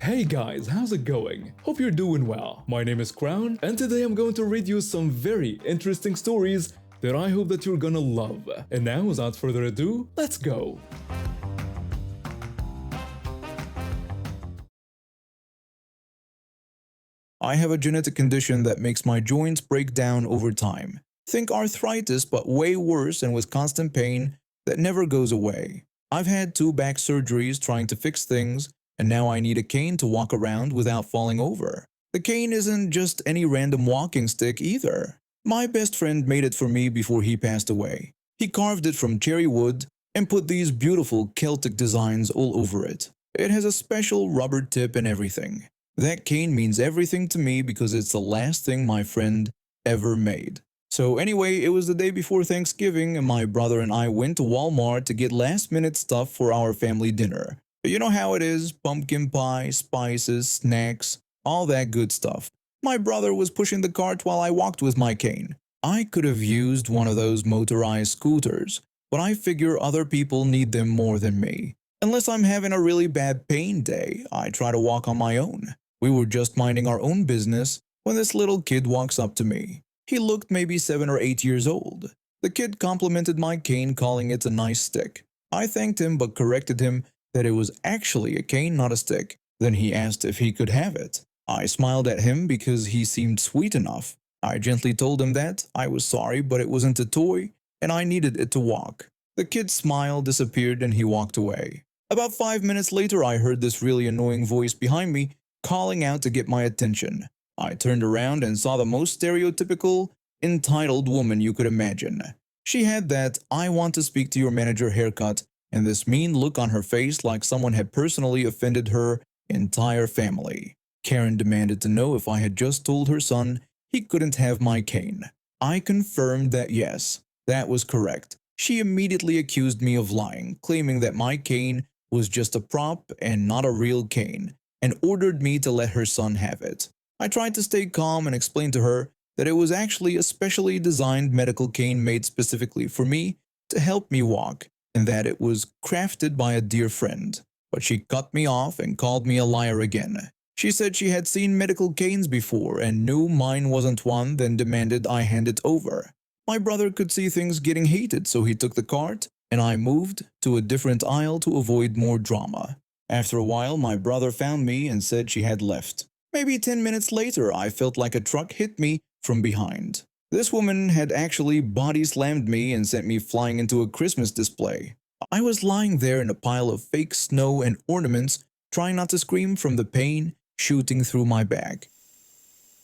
Hey guys, how's it going? Hope you're doing well. My name is Crown, and today I'm going to read you some very interesting stories that I hope that you're gonna love. And now, without further ado, let's go! I have a genetic condition that makes my joints break down over time. Think arthritis, but way worse and with constant pain that never goes away. I've had 2 back surgeries trying to fix things, and now I need a cane to walk around without falling over. The cane isn't just any random walking stick either. My best friend made it for me before he passed away. He carved it from cherry wood and put these beautiful Celtic designs all over it. It has a special rubber tip and everything. That cane means everything to me because it's the last thing my friend ever made. So anyway, it was the day before Thanksgiving and my brother and I went to Walmart to get last-minute stuff for our family dinner. But you know how it is, pumpkin pie, spices, snacks, all that good stuff. My brother was pushing the cart while I walked with my cane. I could have used one of those motorized scooters, but I figure other people need them more than me. Unless I'm having a really bad pain day, I try to walk on my own. We were just minding our own business when this little kid walks up to me. He looked maybe 7 or 8 years old. The kid complimented my cane, calling it a nice stick. I thanked him but corrected him that it was actually a cane, not a stick. Then he asked if he could have it. I smiled at him because he seemed sweet enough. I gently told him that I was sorry, but it wasn't a toy and I needed it to walk. The kid's smile disappeared and he walked away. About 5 minutes later, I heard this really annoying voice behind me calling out to get my attention. I turned around and saw the most stereotypical, entitled woman you could imagine. She had that "I want to speak to your manager" haircut and this mean look on her face like someone had personally offended her entire family. Karen demanded to know if I had just told her son he couldn't have my cane. I confirmed that yes, that was correct. She immediately accused me of lying, claiming that my cane was just a prop and not a real cane, and ordered me to let her son have it. I tried to stay calm and explain to her that it was actually a specially designed medical cane made specifically for me to help me walk, and that it was crafted by a dear friend. But she cut me off and called me a liar again. She said she had seen medical canes before and knew mine wasn't one, then demanded I hand it over. My brother could see things getting heated, so he took the cart, and I moved to a different aisle to avoid more drama. After a while, my brother found me and said she had left. Maybe 10 minutes later, I felt like a truck hit me from behind. This woman had actually body slammed me and sent me flying into a Christmas display. I was lying there in a pile of fake snow and ornaments, trying not to scream from the pain shooting through my back.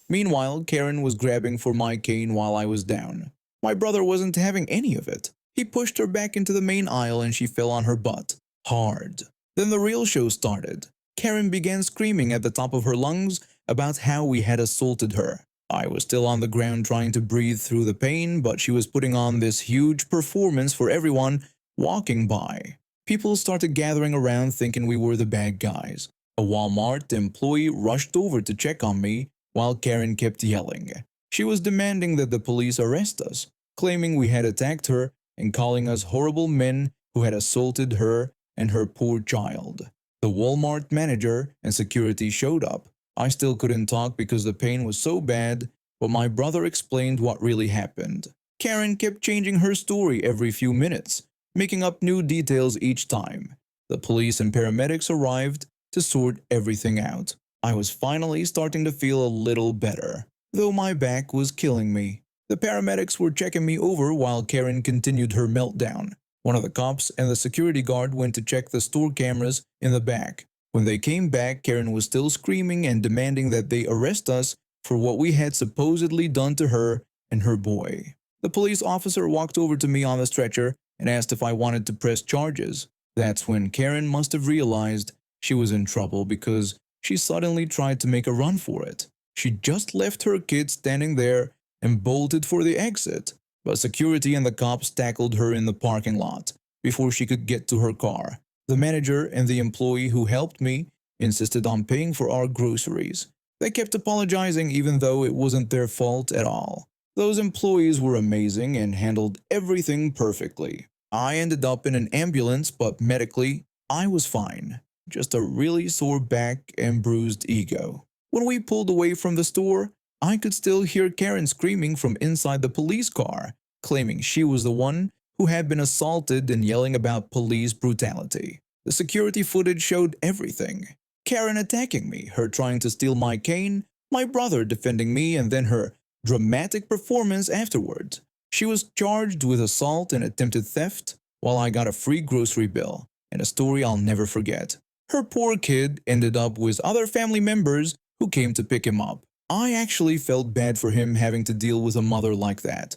Meanwhile, Karen was grabbing for my cane while I was down. My brother wasn't having any of it. He pushed her back into the main aisle and she fell on her butt. Hard. Then the real show started. Karen began screaming at the top of her lungs about how we had assaulted her. I was still on the ground trying to breathe through the pain, but she was putting on this huge performance for everyone walking by. People started gathering around thinking we were the bad guys. A Walmart employee rushed over to check on me while Karen kept yelling. She was demanding that the police arrest us, claiming we had attacked her and calling us horrible men who had assaulted her and her poor child. The Walmart manager and security showed up. I still couldn't talk because the pain was so bad, but my brother explained what really happened. Karen kept changing her story every few minutes, making up new details each time. The police and paramedics arrived to sort everything out. I was finally starting to feel a little better, though my back was killing me. The paramedics were checking me over while Karen continued her meltdown. One of the cops and the security guard went to check the store cameras in the back. When they came back, Karen was still screaming and demanding that they arrest us for what we had supposedly done to her and her boy. The police officer walked over to me on the stretcher and asked if I wanted to press charges. That's when Karen must have realized she was in trouble because she suddenly tried to make a run for it. She just left her kid standing there and bolted for the exit. But security and the cops tackled her in the parking lot before she could get to her car. The manager and the employee who helped me insisted on paying for our groceries. They kept apologizing even though it wasn't their fault at all. Those employees were amazing and handled everything perfectly. I ended up in an ambulance, but medically, I was fine. just a really sore back and bruised ego. When we pulled away from the store, I could still hear Karen screaming from inside the police car, claiming she was the one who had been assaulted and yelling about police brutality. The security footage showed everything. Karen attacking me, her trying to steal my cane, my brother defending me, and then her dramatic performance afterwards. She was charged with assault and attempted theft, while I got a free grocery bill, and a story I'll never forget. Her poor kid ended up with other family members who came to pick him up. I actually felt bad for him having to deal with a mother like that.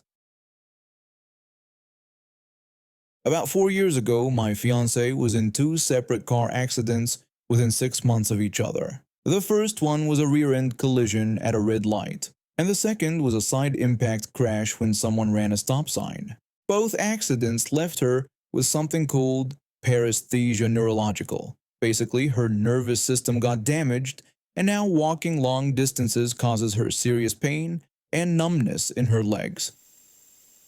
About 4 years ago, my fiancée was in 2 separate car accidents within 6 months of each other. The first one was a rear-end collision at a red light, and the second was a side impact crash when someone ran a stop sign. Both accidents left her with something called paresthesia neurological. Basically, her nervous system got damaged, and now walking long distances causes her serious pain and numbness in her legs.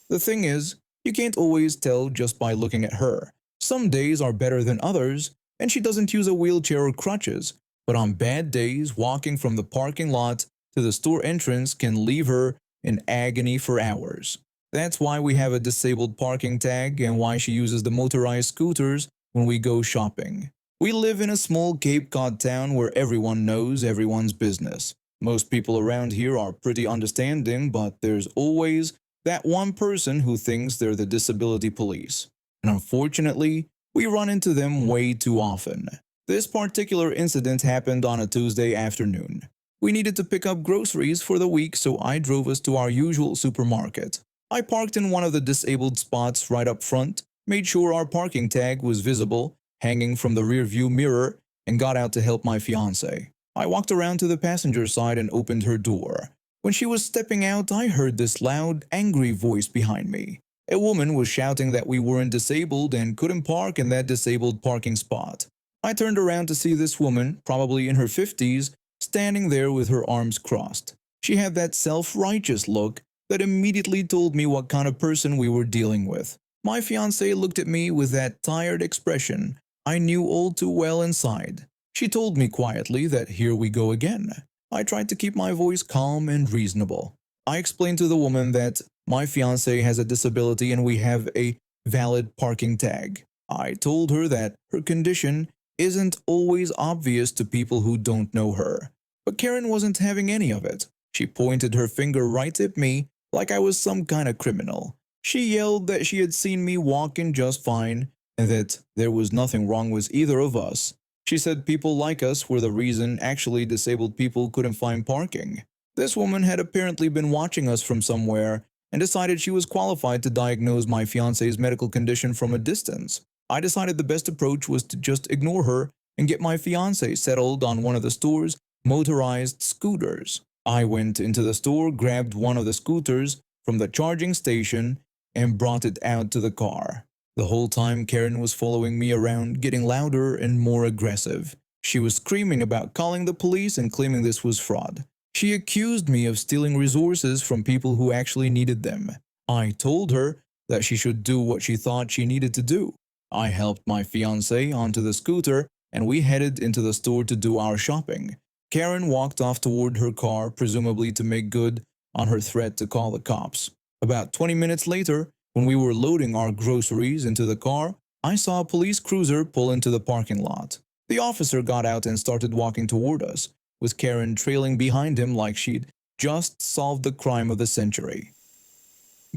The thing is, you can't always tell just by looking at her. Some days are better than others, and she doesn't use a wheelchair or crutches, but on bad days, walking from the parking lot to the store entrance can leave her in agony for hours. That's why we have a disabled parking tag and why she uses the motorized scooters when we go shopping. We live in a small Cape Cod town where everyone knows everyone's business. Most people around here are pretty understanding, but there's always that one person who thinks they're the disability police. And unfortunately, we run into them way too often. This particular incident happened on a Tuesday afternoon. We needed to pick up groceries for the week, so I drove us to our usual supermarket. I parked in one of the disabled spots right up front, made sure our parking tag was visible, hanging from the rearview mirror, and got out to help my fiancée. I walked around to the passenger side and opened her door. When she was stepping out, I heard this loud, angry voice behind me. A woman was shouting that we weren't disabled and couldn't park in that disabled parking spot. I turned around to see this woman, probably in her 50s, standing there with her arms crossed. She had that self-righteous look that immediately told me what kind of person we were dealing with. My fiancée looked at me with that tired expression I knew all too well inside. She told me quietly that here we go again. I tried to keep my voice calm and reasonable. I explained to the woman that my fiancé has a disability and we have a valid parking tag. I told her that her condition isn't always obvious to people who don't know her. But Karen wasn't having any of it. She pointed her finger right at me like I was some kind of criminal. She yelled that she had seen me walking just fine and that there was nothing wrong with either of us. She said people like us were the reason actually disabled people couldn't find parking. This woman had apparently been watching us from somewhere and decided she was qualified to diagnose my fiancé's medical condition from a distance. I decided the best approach was to just ignore her and get my fiancé settled on one of the store's motorized scooters. I went into the store, grabbed one of the scooters from the charging station, and brought it out to the car. The whole time Karen was following me around, getting louder and more aggressive. She was screaming about calling the police and claiming this was fraud. She accused me of stealing resources from people who actually needed them. I told her that she should do what she thought she needed to do. I helped my fiancé onto the scooter and we headed into the store to do our shopping. Karen walked off toward her car, presumably to make good on her threat to call the cops. About 20 minutes later, when we were loading our groceries into the car, I saw a police cruiser pull into the parking lot. The officer got out and started walking toward us, with Karen trailing behind him like she'd just solved the crime of the century.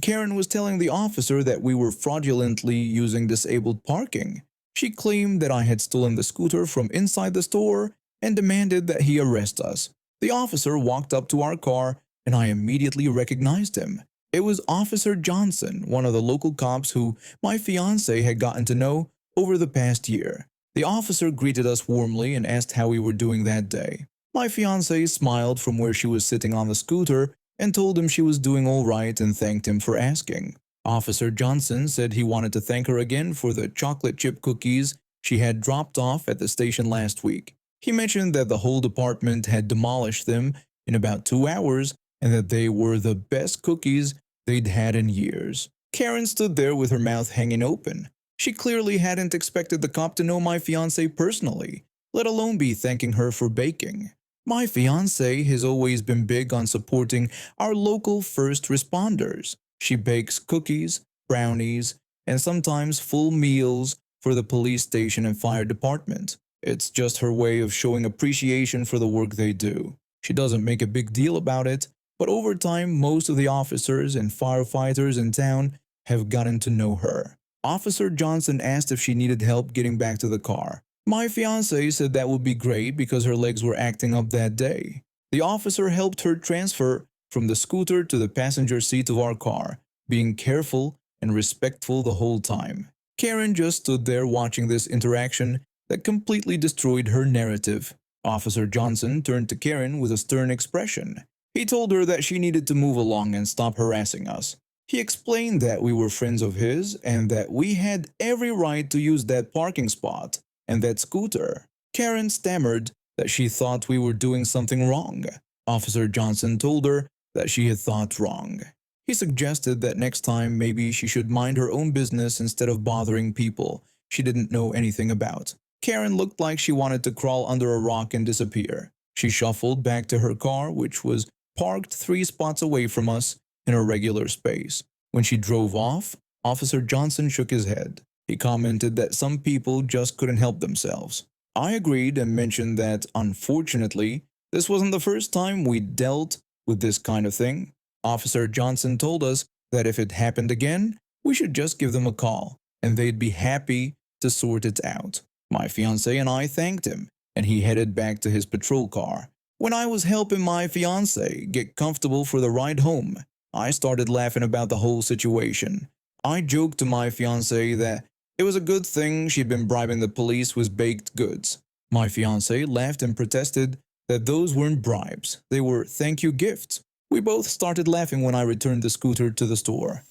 Karen was telling the officer that we were fraudulently using disabled parking. She claimed that I had stolen the scooter from inside the store and demanded that he arrest us. The officer walked up to our car and I immediately recognized him. It was Officer Johnson, one of the local cops who my fiancé had gotten to know over the past year. The officer greeted us warmly and asked how we were doing that day. My fiancé smiled from where she was sitting on the scooter and told him she was doing all right and thanked him for asking. Officer Johnson said he wanted to thank her again for the chocolate chip cookies she had dropped off at the station last week. He mentioned that the whole department had demolished them in about 2 hours and that they were the best cookies they'd had in years. Karen stood there with her mouth hanging open. She clearly hadn't expected the cop to know my fiancé personally. let alone be thanking her for baking. My fiance has always been big on supporting our local first responders. She bakes cookies, brownies, and sometimes full meals for the police station and fire department. It's just her way of showing appreciation for the work they do. She doesn't make a big deal about it, but over time, most of the officers and firefighters in town have gotten to know her. Officer Johnson asked if she needed help getting back to the car. My fiancée said that would be great because her legs were acting up that day. The officer helped her transfer from the scooter to the passenger seat of our car, being careful and respectful the whole time. Karen just stood there watching this interaction that completely destroyed her narrative. Officer Johnson turned to Karen with a stern expression. He told her that she needed to move along and stop harassing us. He explained that we were friends of his and that we had every right to use that parking spot and that scooter. Karen stammered that she thought we were doing something wrong. Officer Johnson told her that she had thought wrong. He suggested that next time maybe she should mind her own business instead of bothering people she didn't know anything about. Karen looked like she wanted to crawl under a rock and disappear. She shuffled back to her car, which was parked 3 spots away from us in a regular space. When she drove off, Officer Johnson shook his head. He commented that some people just couldn't help themselves. I agreed and mentioned that, unfortunately, this wasn't the first time we dealt with this kind of thing. Officer Johnson told us that if it happened again, we should just give them a call, and they'd be happy to sort it out. My fiancée and I thanked him, and he headed back to his patrol car. When I was helping my fiancée get comfortable for the ride home, I started laughing about the whole situation. I joked to my fiancée that it was a good thing she'd been bribing the police with baked goods. My fiancée laughed and protested that those weren't bribes, they were thank you gifts. We both started laughing when I returned the scooter to the store.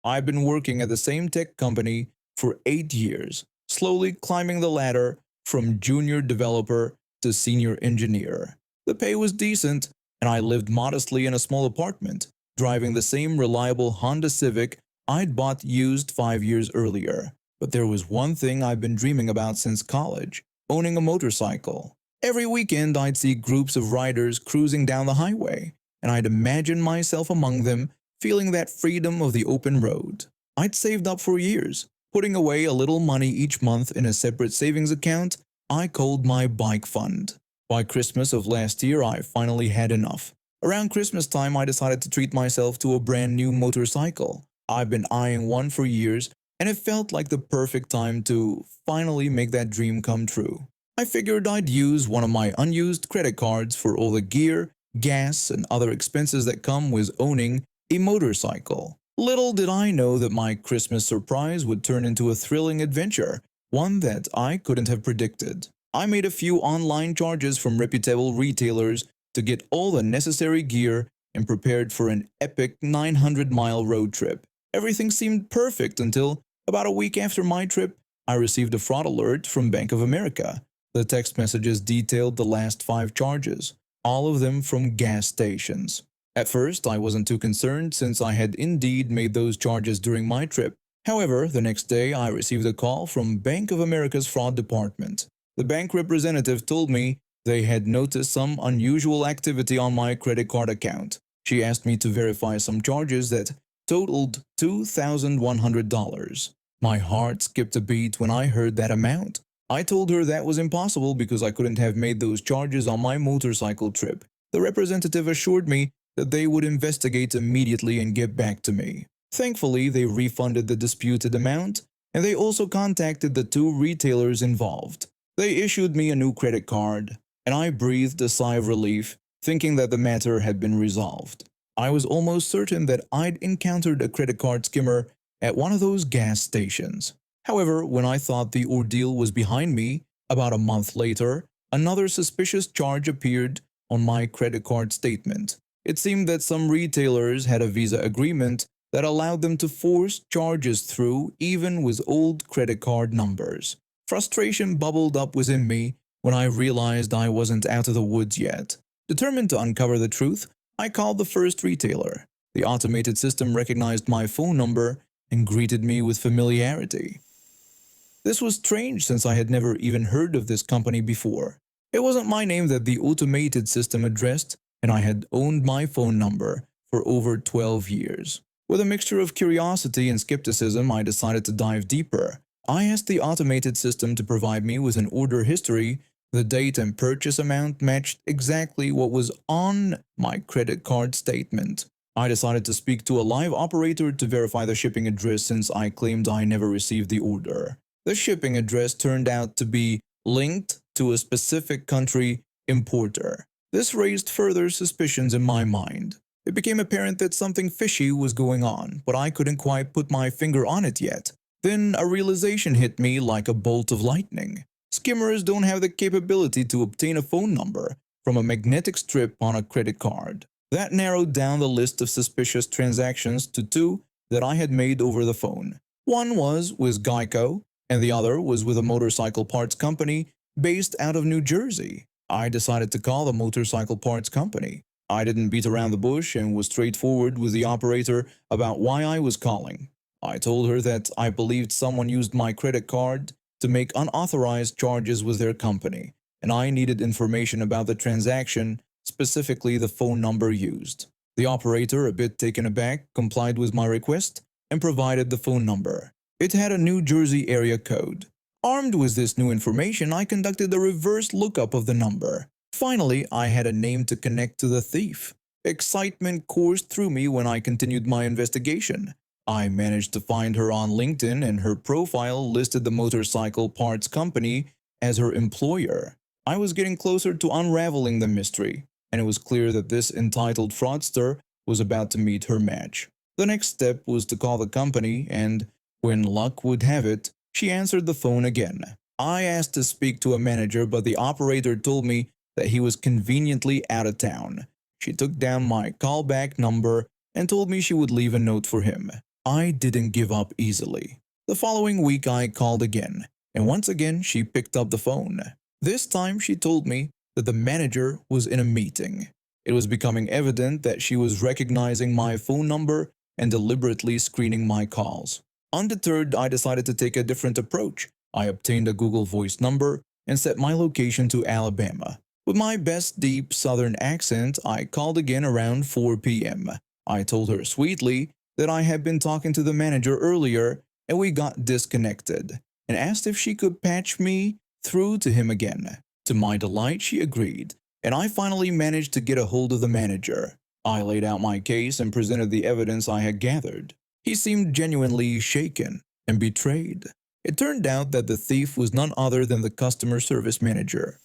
I've been working at the same tech company for 8 years, slowly climbing the ladder from junior developer to senior engineer. The pay was decent, and I lived modestly in a small apartment, driving the same reliable Honda Civic I'd bought used 5 years earlier. But there was one thing I've been dreaming about since college: owning a motorcycle. Every weekend I'd see groups of riders cruising down the highway, and I'd imagine myself among them, feeling that freedom of the open road. I'd saved up for years, putting away a little money each month in a separate savings account I called my bike fund. By Christmas of last year, I finally had enough. Around Christmas time, I decided to treat myself to a brand new motorcycle. I've been eyeing one for years, and it felt like the perfect time to finally make that dream come true. I figured I'd use one of my unused credit cards for all the gear, gas, and other expenses that come with owning a motorcycle. Little did I know that my Christmas surprise would turn into a thrilling adventure, one that I couldn't have predicted. I made a few online charges from reputable retailers to get all the necessary gear and prepared for an epic 900-mile road trip. Everything seemed perfect until about a week after my trip, I received a fraud alert from Bank of America. The text messages detailed the last 5 charges, all of them from gas stations. At first, I wasn't too concerned since I had indeed made those charges during my trip. However, the next day I received a call from Bank of America's fraud department. The bank representative told me they had noticed some unusual activity on my credit card account. She asked me to verify some charges that totaled $2,100. My heart skipped a beat when I heard that amount. I told her that was impossible because I couldn't have made those charges on my motorcycle trip. The representative assured me that they would investigate immediately and get back to me. Thankfully, they refunded the disputed amount, and they also contacted the 2 retailers involved. They issued me a new credit card, and I breathed a sigh of relief, thinking that the matter had been resolved. I was almost certain that I'd encountered a credit card skimmer at one of those gas stations. However, when I thought the ordeal was behind me, about a month later, another suspicious charge appeared on my credit card statement. It seemed that some retailers had a Visa agreement that allowed them to force charges through even with old credit card numbers. Frustration bubbled up within me when I realized I wasn't out of the woods yet. Determined to uncover the truth, I called the first retailer. The automated system recognized my phone number and greeted me with familiarity. This was strange since I had never even heard of this company before. It wasn't my name that the automated system addressed, and I had owned my phone number for over 12 years. With a mixture of curiosity and skepticism, I decided to dive deeper. I asked the automated system to provide me with an order history. The date and purchase amount matched exactly what was on my credit card statement. I decided to speak to a live operator to verify the shipping address since I claimed I never received the order. The shipping address turned out to be linked to a specific country importer. This raised further suspicions in my mind. It became apparent that something fishy was going on, but I couldn't quite put my finger on it yet. Then a realization hit me like a bolt of lightning. Skimmers don't have the capability to obtain a phone number from a magnetic strip on a credit card. That narrowed down the list of suspicious transactions to two that I had made over the phone. One was with Geico, and the other was with a motorcycle parts company based out of New Jersey. I decided to call the motorcycle parts company. I didn't beat around the bush and was straightforward with the operator about why I was calling. I told her that I believed someone used my credit card to make unauthorized charges with their company, and I needed information about the transaction, specifically the phone number used. The operator, a bit taken aback, complied with my request and provided the phone number. It had a New Jersey area code. Armed with this new information, I conducted a reverse lookup of the number. Finally, I had a name to connect to the thief. Excitement coursed through me when I continued my investigation. I managed to find her on LinkedIn, and her profile listed the motorcycle parts company as her employer. I was getting closer to unraveling the mystery, and it was clear that this entitled fraudster was about to meet her match. The next step was to call the company, and when luck would have it, she answered the phone again. I asked to speak to a manager, but the operator told me that he was conveniently out of town. She took down my callback number and told me she would leave a note for him. I didn't give up easily. The following week I called again, and once again she picked up the phone. This time she told me that the manager was in a meeting. It was becoming evident that she was recognizing my phone number and deliberately screening my calls. Undeterred, I decided to take a different approach. I obtained a Google Voice number and set my location to Alabama. With my best deep southern accent, I called again around 4 p.m. I told her sweetly that I had been talking to the manager earlier and we got disconnected, and asked if she could patch me through to him again. To my delight, she agreed, and I finally managed to get a hold of the manager. I laid out my case and presented the evidence I had gathered. He seemed genuinely shaken and betrayed. It turned out that the thief was none other than the customer service manager.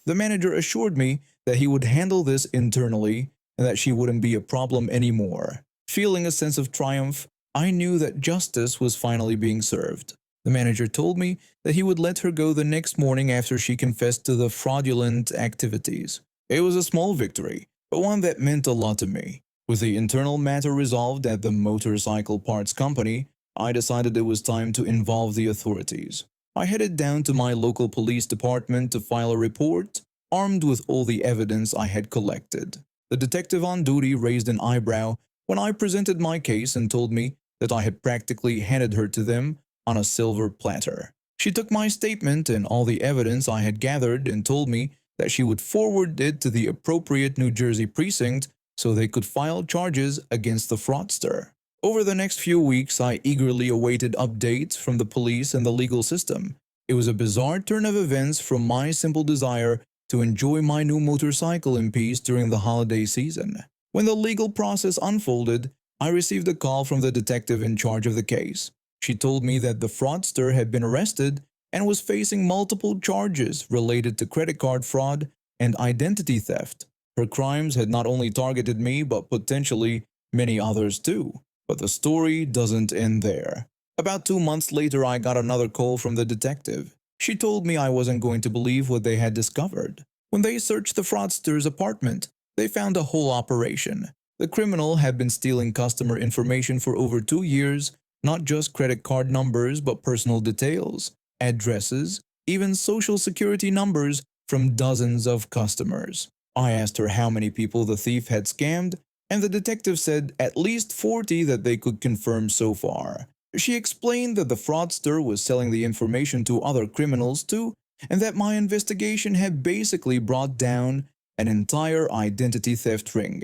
The manager assured me that he would handle this internally and that she wouldn't be a problem anymore. Feeling a sense of triumph, I knew that justice was finally being served. The manager told me that he would let her go the next morning after she confessed to the fraudulent activities. It was a small victory, but one that meant a lot to me. With the internal matter resolved at the motorcycle parts company, I decided it was time to involve the authorities. I headed down to my local police department to file a report, armed with all the evidence I had collected. The detective on duty raised an eyebrow when I presented my case and told me that I had practically handed her to them on a silver platter. She took my statement and all the evidence I had gathered and told me that she would forward it to the appropriate New Jersey precinct so they could file charges against the fraudster. Over the next few weeks, I eagerly awaited updates from the police and the legal system. It was a bizarre turn of events from my simple desire to enjoy my new motorcycle in peace during the holiday season. When the legal process unfolded, I received a call from the detective in charge of the case. She told me that the fraudster had been arrested and was facing multiple charges related to credit card fraud and identity theft. Her crimes had not only targeted me but potentially many others too. But the story doesn't end there. About 2 months later, I got another call from the detective. She told me I wasn't going to believe what they had discovered. When they searched the fraudster's apartment, they found a whole operation. The criminal had been stealing customer information for over 2 years, not just credit card numbers but personal details, addresses, even social security numbers from dozens of customers. I asked her how many people the thief had scammed, and the detective said at least 40 that they could confirm so far. She explained that the fraudster was selling the information to other criminals too, and that my investigation had basically brought down an entire identity theft ring.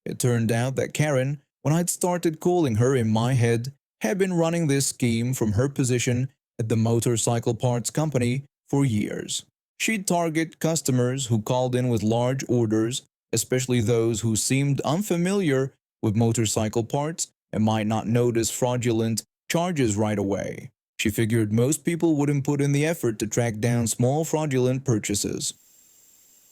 It turned out that Karen, when I'd started calling her in my head, had been running this scheme from her position at the motorcycle parts company for years. She'd target customers who called in with large orders, especially those who seemed unfamiliar with motorcycle parts and might not notice fraudulent charges right away. She figured most people wouldn't put in the effort to track down small fraudulent purchases.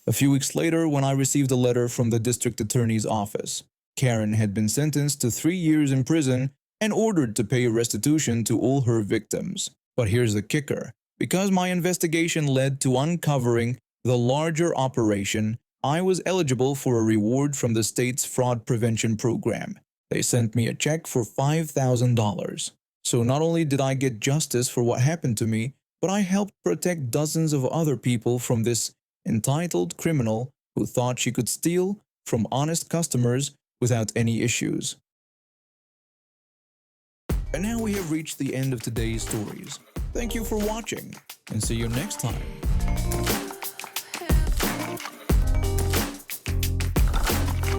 A few weeks later, when I received a letter from the district attorney's office, Karen had been sentenced to 3 years in prison and ordered to pay restitution to all her victims. But here's the kicker. Because my investigation led to uncovering the larger operation, I was eligible for a reward from the state's fraud prevention program. They sent me a check for $5,000. So not only did I get justice for what happened to me, but I helped protect dozens of other people from this entitled criminal who thought she could steal from honest customers without any issues. And now we have reached the end of today's stories. Thank you for watching, and see you next time.